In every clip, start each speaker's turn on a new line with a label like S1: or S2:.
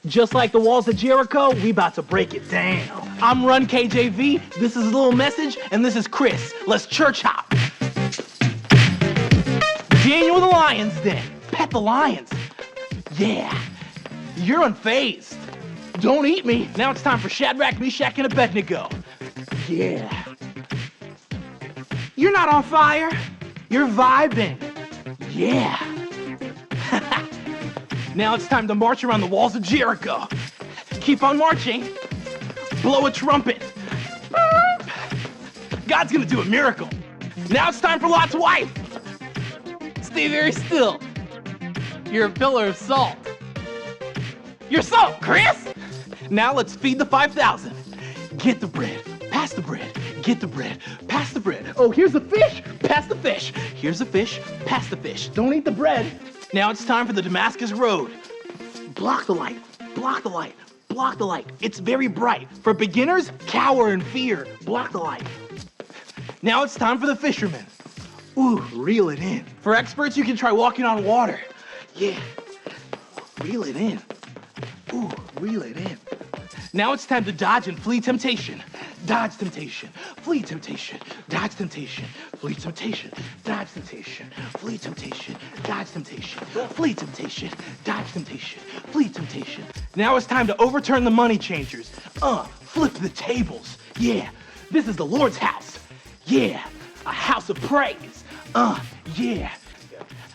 S1: Just like the walls of Jericho, we about to break it down. I'm Run KJV, this is a little message, and this is Chris. Let's church hop. Daniel the lion's den. Pet the lions. Yeah, you're unfazed. Don't eat me. Now it's time for Shadrach, Meshach, and Abednego. Yeah. You're not on fire. You're vibing. Yeah. Now it's time to march around the walls of Jericho. Keep on marching. Blow a trumpet. God's gonna do a miracle. Now it's time for Lot's wife. Stay very still. You're a pillar of salt. You're salt, Chris! Now let's feed the 5,000. Get the bread, pass the bread, get the bread, pass the bread. Oh, here's the fish, pass the fish. Here's the fish, pass the fish. Don't eat the bread. Now it's time for the Damascus Road. Block the light, block the light, block the light. It's very bright. For beginners, cower in fear. Block the light. Now it's time for the fishermen. Ooh, reel it in. For experts, you can try walking on water. Yeah, reel it in. Ooh, reel it in. Now it's time to dodge and flee temptation. Dodge temptation, flee temptation, dodge temptation, flee temptation, dodge temptation, flee temptation, dodge temptation, flee temptation, dodge temptation, flee temptation. Now it's time to overturn the money changers. Flip the tables. Yeah, this is the Lord's house. Yeah, a house of praise. Yeah.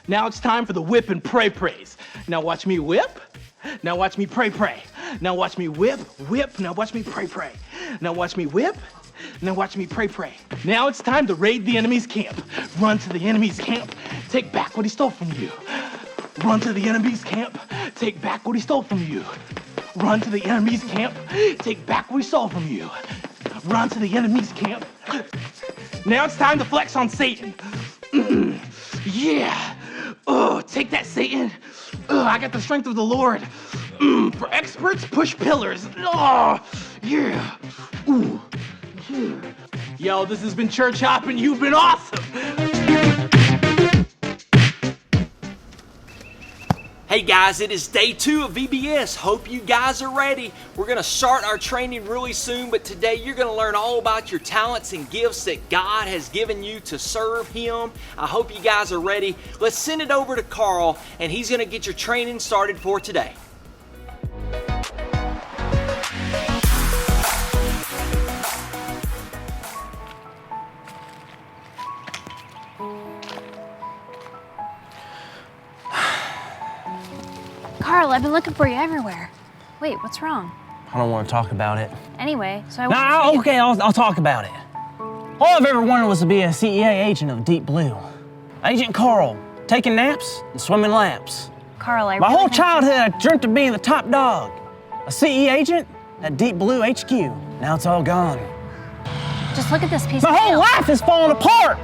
S1: Now it's time for the whip and pray praise. Now watch me whip. Now watch me pray pray. Now watch me whip, whip. Now watch me pray pray. Now watch me whip. Now watch me pray pray. Now it's time to raid the enemy's camp. Run to the enemy's camp. Take back what he stole from you. Run to the enemy's camp. Take back what he stole from you. Run to the enemy's camp. Take back what he stole from you. Run to the enemy's camp. Now it's time to flex on Satan. Yeah. Take that, Satan. I got the strength of the Lord. For experts, push pillars. Yeah. Ooh. Yeah. Yo, this has been Church Hop, and you've been awesome.
S2: Hey guys, it is day 2 of VBS. Hope you guys are ready. We're gonna start our training really soon, but today you're gonna learn all about your talents and gifts that God has given you to serve Him. I hope you guys are ready. Let's send it over to Carl, and he's gonna get your training started for today.
S3: Carl, I've been looking for you everywhere. Wait, what's wrong?
S4: I don't want to talk about it.
S3: Anyway, so I
S4: No, okay, I'll talk about it. All I've ever wanted was to be a CEA agent of Deep Blue. Agent Carl, taking naps and swimming laps.
S3: Carl,
S4: My whole childhood, I dreamt of being the top dog. A CE agent at Deep Blue HQ. Now it's all gone.
S3: Just look at this piece
S4: My
S3: of
S4: whole life is falling apart.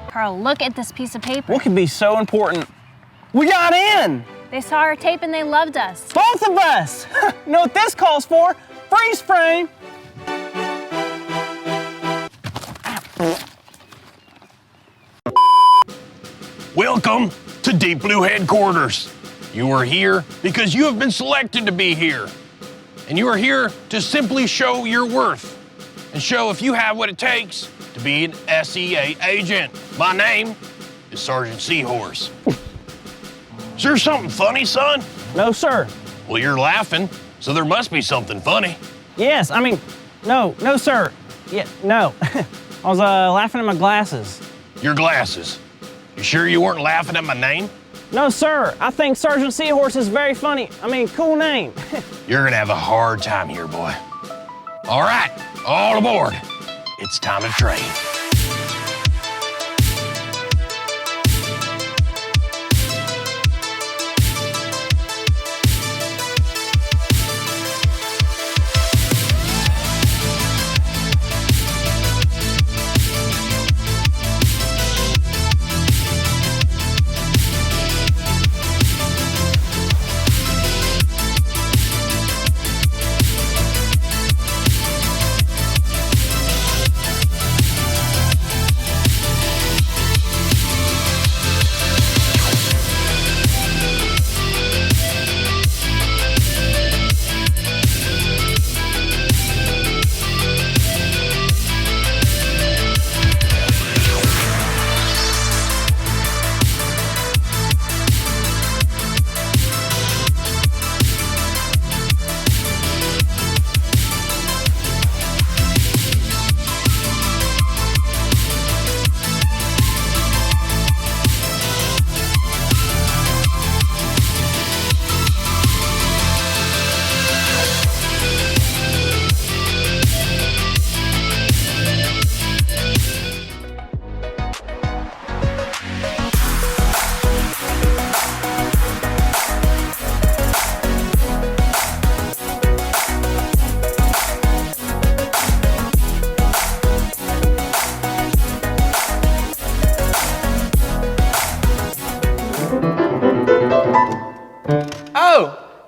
S3: Carl, look at this piece of paper.
S4: What could be so important? We got in.
S3: They saw our tape and they loved us.
S4: Both of us. You know what this calls for? Freeze frame.
S5: Welcome to Deep Blue headquarters. You are here because you have been selected to be here. And you are here to simply show your worth and show if you have what it takes to be an SEA agent. My name is Sergeant Seahorse. Is there something funny, son?
S4: No, sir.
S5: Well, you're laughing, so there must be something funny.
S4: Yes, I mean, no, sir. Yeah, no. I was laughing at my glasses.
S5: Your glasses. You sure you weren't laughing at my name?
S4: No, sir. I think Sergeant Seahorse is very funny. I mean, cool name.
S5: You're gonna have a hard time here, boy. All right, all aboard. It's time to train.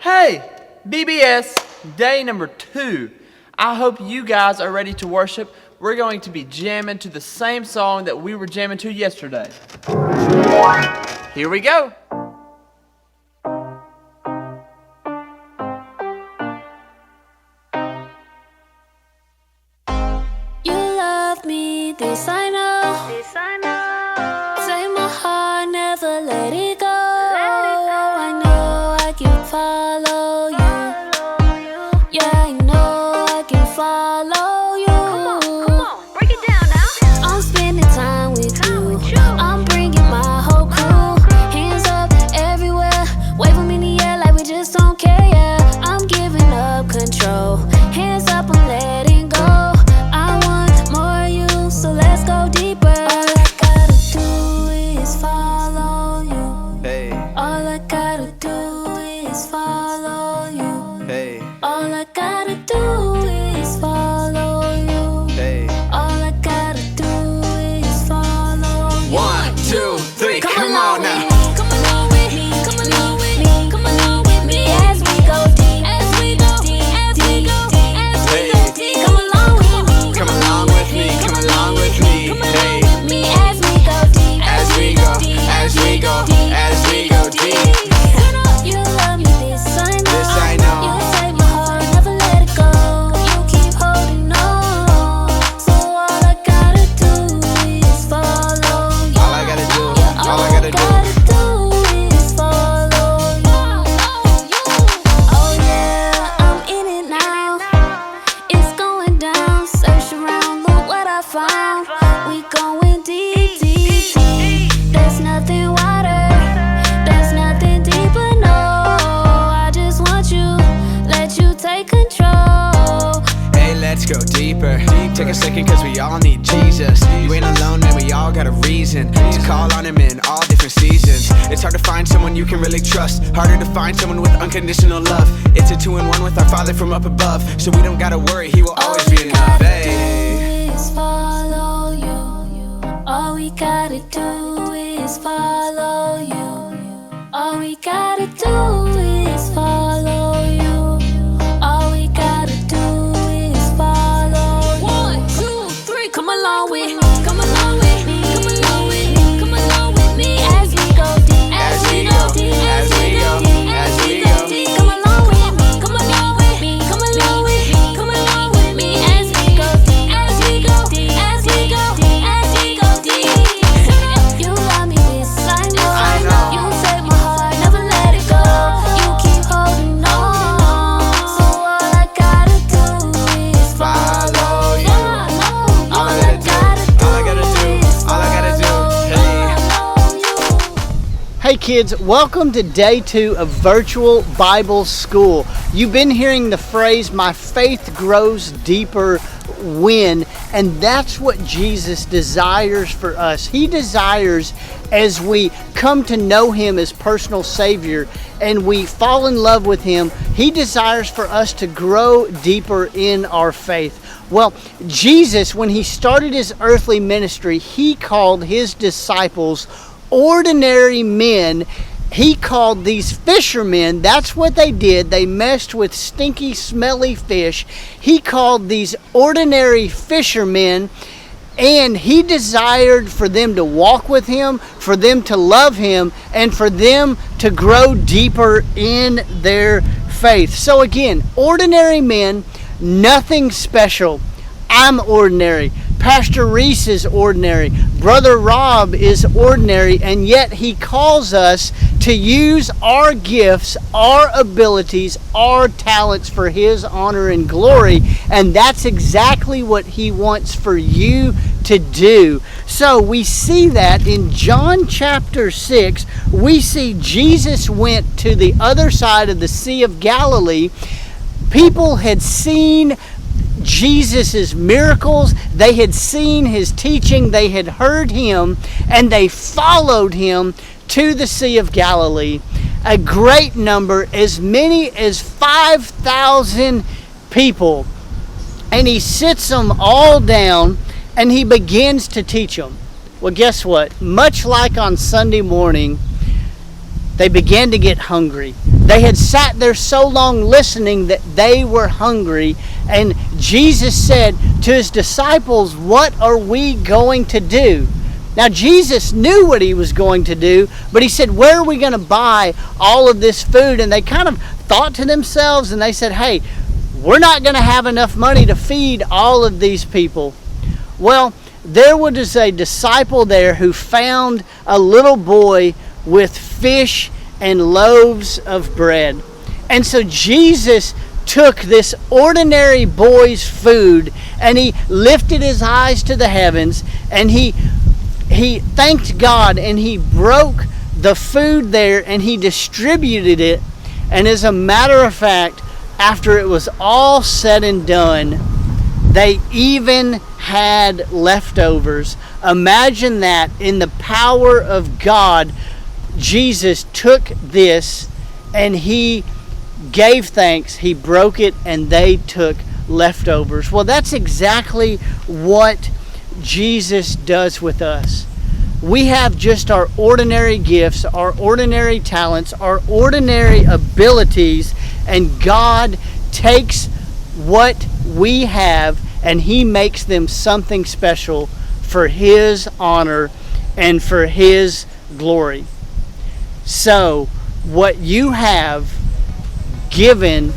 S6: Hey, VBS, day number 2. I hope you guys are ready to worship. We're going to be jamming to the same song that we were jamming to yesterday. Here we go.
S7: You love me, this I know. Take my heart, never let it go. I know I can follow you. Yeah, I know I can follow you.
S3: Come on, break it down now.
S7: I'm spending time with you. I'm bringing my whole crew. Hands up everywhere, waving in the air like we just don't care. Yeah, I'm giving up control. Hands up, I'm letting go. I want more of you, so let's go deeper. All I gotta do is follow you.
S6: Hey,
S7: All I gotta do is follow you.
S6: hey,
S7: All I gotta do is follow you.
S6: hey.
S7: All I gotta do is follow you.
S6: 1, 2, 3,
S7: Come along now. Come along with me. Come along with me. Come along with me as we go deep. As we go deep. As we go deep. As we go deep. Come along with me.
S6: Come along with me. Come along with me.
S7: Come along
S6: Hey,
S7: with me as we go deep.
S6: as we go, as we go, as we go deep.
S7: You love me, this I know.
S6: This I know.
S7: You take my heart, never let it go. You keep holding on. So all I gotta do is follow you.
S6: All I gotta do,
S7: Yeah,
S6: all I gotta do.
S7: is follow you. Oh yeah, I'm in it now. It's going down. Search around, look what I found. We going deep, deep, deep. There's nothing wider. There's nothing deeper. No, I just want you. Let you take control.
S8: Hey, let's go deeper. Take a second, cause we all need Jesus. You ain't alone, man, we all got a reason to call on him in all different seasons. It's hard to find someone you can really trust. Harder to find someone with unconditional love. It's a 2-in-1 with our Father from up above. So we don't gotta worry, he will always be enough. Hey.
S7: Is follow you. All we gotta do is follow you. All we gotta do is follow you. All we gotta do is follow you. 1, 2, 3, come along with me. Come along with me. Come along with me. Come along with me as we go deep. As we go deep. As we go deep. As we go deep. Come along with me. Come along with me. Come along with me. Come along with me as we go deep. As we go deep. As we go deep. As we go deep. You love me, this I know. You take my heart, never let it go. You keep holding on. So all I gotta do is follow you. All I gotta do,
S8: all I gotta do,
S9: Hey kids, welcome to day 2 of Virtual Bible School. You've been hearing the phrase, my faith grows deeper when, and that's what Jesus desires for us. He desires, as we come to know Him as personal Savior and we fall in love with Him, He desires for us to grow deeper in our faith. Well, Jesus, when He started His earthly ministry, He called His disciples ordinary men. He called these fishermen, that's what they did. They messed with stinky, smelly fish. He called these ordinary fishermen, and He desired for them to walk with Him, for them to love Him, and for them to grow deeper in their faith. So again, ordinary men, nothing special. I'm ordinary. Pastor Reese is ordinary. Brother Rob is ordinary, and yet He calls us to use our gifts, our abilities, our talents for His honor and glory, and that's exactly what He wants for you to do. So we see that in John chapter 6, we see Jesus went to the other side of the Sea of Galilee. People had seen Jesus' miracles, they had seen His teaching, they had heard Him, and they followed Him to the Sea of Galilee. A great number, as many as 5,000 people. And He sits them all down and He begins to teach them. Well, guess what? Much like on Sunday morning, they began to get hungry. They had sat there so long listening that they were hungry. And Jesus said to his disciples, "What are we going to do?" Now Jesus knew what he was going to do, but he said, "Where are we going to buy all of this food?" And they kind of thought to themselves, and they said, "Hey, we're not going to have enough money to feed all of these people." Well, there was a disciple there who found a little boy with fish and loaves of bread. And so Jesus took this ordinary boy's food and he lifted his eyes to the heavens and he thanked God and he broke the food there and he distributed it. And as a matter of fact, after it was all said and done, they even had leftovers. Imagine that. In the power of God, Jesus took this and he gave thanks, he broke it, and they took leftovers. Well, that's exactly what Jesus does with us. We have just our ordinary gifts, our ordinary talents, our ordinary abilities, and God takes what we have and he makes them something special for his honor and for his glory. So, what you have been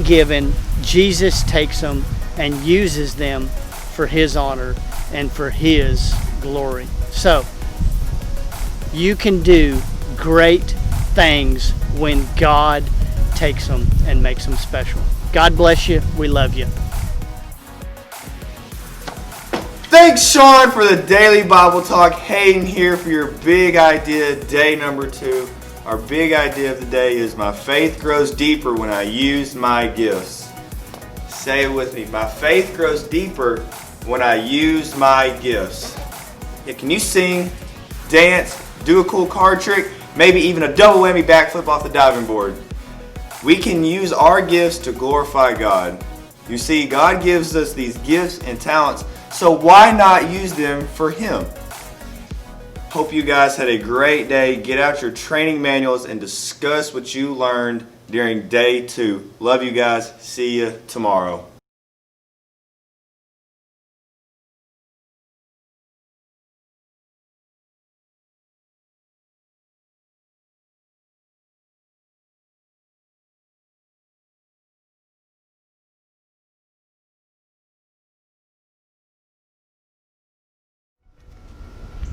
S9: given, Jesus takes them and uses them for his honor and for his glory. So, you can do great things when God takes them and makes them special. God bless you. We love you.
S10: Thanks, Sean, for the daily Bible talk. Hayden here for your big idea, day number 2. Our big idea of the day is my faith grows deeper when I use my gifts. Say it with me. My faith grows deeper when I use my gifts. Yeah, can you sing, dance, do a cool card trick, maybe even a double whammy backflip off the diving board? We can use our gifts to glorify God. You see, God gives us these gifts and talents, so why not use them for him? Hope you guys had a great day. Get out your training manuals and discuss what you learned during day 2. Love you guys. See you tomorrow.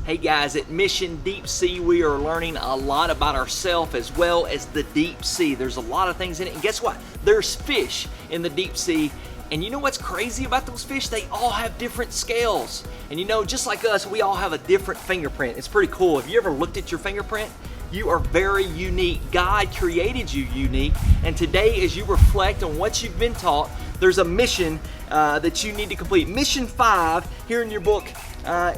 S2: Hey guys, at Mission Deep Sea, we are learning a lot about ourselves as well as the deep sea. There's a lot of things in it, and guess what? There's fish in the deep sea, and you know what's crazy about those fish? They all have different scales. And you know, just like us, we all have a different fingerprint. It's pretty cool. Have you ever looked at your fingerprint? You are very unique. God created you unique, and today as you reflect on what you've been taught, there's a mission that you need to complete. Mission 5 here in your book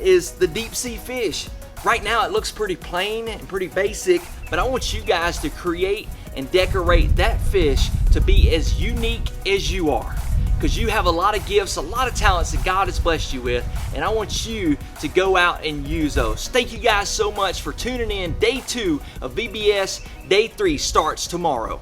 S2: is the deep sea fish. Right now it looks pretty plain and pretty basic, but I want you guys to create and decorate that fish to be as unique as you are, because you have a lot of gifts, a lot of talents that God has blessed you with, and I want you to go out and use those. Thank you guys so much for tuning in. Day 2 of VBS. Day 3 starts tomorrow.